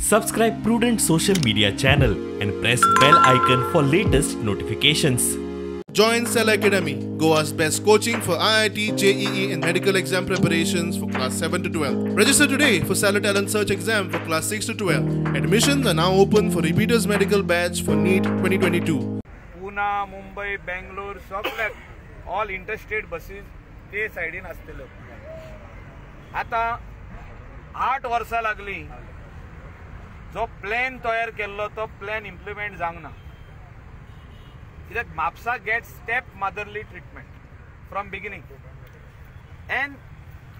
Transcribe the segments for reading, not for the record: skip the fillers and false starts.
Subscribe Prudent social media channel and press bell icon for latest notifications. Join Cell Academy, Goa's best coaching for IIT, JEE and medical exam preparations for class 7 to 12. Register today for Cell Talent Search exam for class 6 to 12. Admissions are now open for repeaters medical batch for NEET 2022. Pune, Mumbai, Bangalore, सगळ्याक all interstate buses ते साइडीन असतले. आता 8 वर्षां लागली जो plan तयार केल्लो तो प्लॅन इम्प्लिमेंट जावंक ना. कित्याक Mapusa gate step motherly treatment from beginning and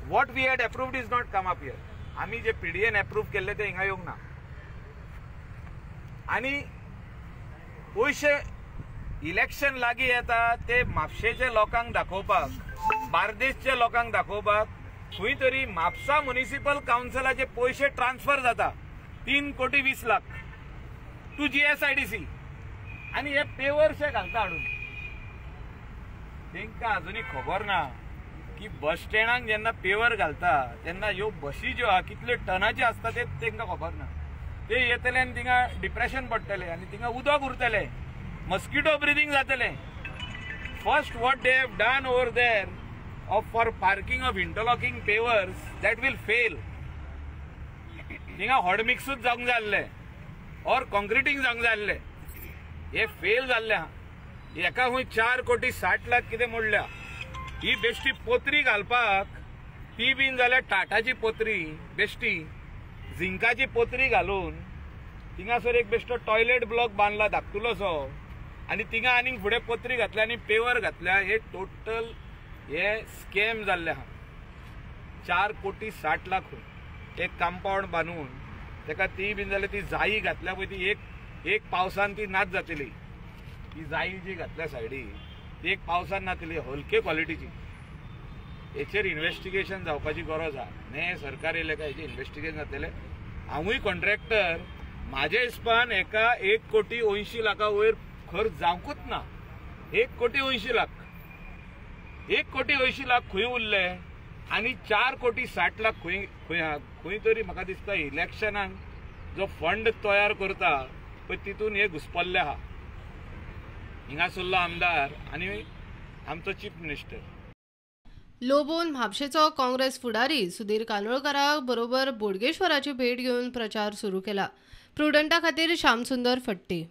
what we had approved is not come up here. आमी जे पीडीएन अप्रूव्ह केल्ले ते हिंगा येवंक ना. आनी पयशे इलेक्शन लागीं येता ते म्हापशेच्या लोकांक दाखोवपाक, बार्देसच्या लोकांक दाखोवपाक खंय तरी म्हापसा म्युनिसिपल काउन्सिलाचे पयशे ट्रान्सफर जाता 3 कोटी 20 लाख टू GSIDC आणि हे पेवर्स घालता हाडून. तांकां अजुनी खबर ना की बस स्टँडाक जेन्ना पेवर घालता तेन्ना ह्यो बसी ज्यो आहा कितल्यो टनाच्यो आसता ते तांकां खबर ना. ते येतले आनी थिंगा डिप्रेशन पडटले आनी थिंगा उदक उरतले, मस्किटो ब्रिदींग जातले. First what they have done over there for parking of interlocking pavers that will fail. थिंगा हॉट मिक्सूच जावंक जाय आसलें और कॉन्क्रिटींग जावंक जाय आसलें. हे फेल जाल्ले आहा. एका खंय 4 कोटी 60 लाख कितें मोडल्या. ही बेश्टी पोत्री घालपाक ती बीन जाल्यार टाटाची पोत्री बेश्टी झिंकाची पोत्री घालून थिंगासर एक बेश्टो टॉयलेट ब्लॉक बांदला धाकटुलोसो आनी थिंगा आनीक फुडें पोत्री घातल्या आनी पेवर घातल्या. हे टोटल हे स्कॅम जाल्ले आहा. 4 कोटी 60 लाख एक कंपाऊंड बांदून ताका ती बीन जाल्यार ती जाई घातल्या पळय ती एक पावसान ती नाच जातली. ती जाई जी घातल्या सायडी ती एक पावसान नातली, हलके क्वॉलिटीची. हेचेर इन्व्हेस्टिगेशन जावपाची गरज आहा. नये सरकार येयले काय हेचेर इन्व्हेस्टिगेशन जातलें. हांवूय कॉन्ट्रॅक्टर म्हाज्या हिसपान एका 1 कोटी 80 लाखा वयर खर्च जावंकूच ना. 1 कोटी 80 लाख 1 कोटी 80 लाख खंय उरले आनी 4 कोटी 60 लाख खंय तरी म्हाका दिसता इलेक्शनाक जो फंड तयार करता पळय तितून हे घुसपल्ले आहा. हिंगासरलो आमदार आनी आमचो चीफ मिनिस्टर. लोबोन म्हापशेचो काँग्रेस फुडारी सुधीर कानोळकारा बरोबर बोडगेश्वराची भेट घेवन प्रचार सुरू केला. प्रुडंटा खातीर श्यामसुंदर फट्टे.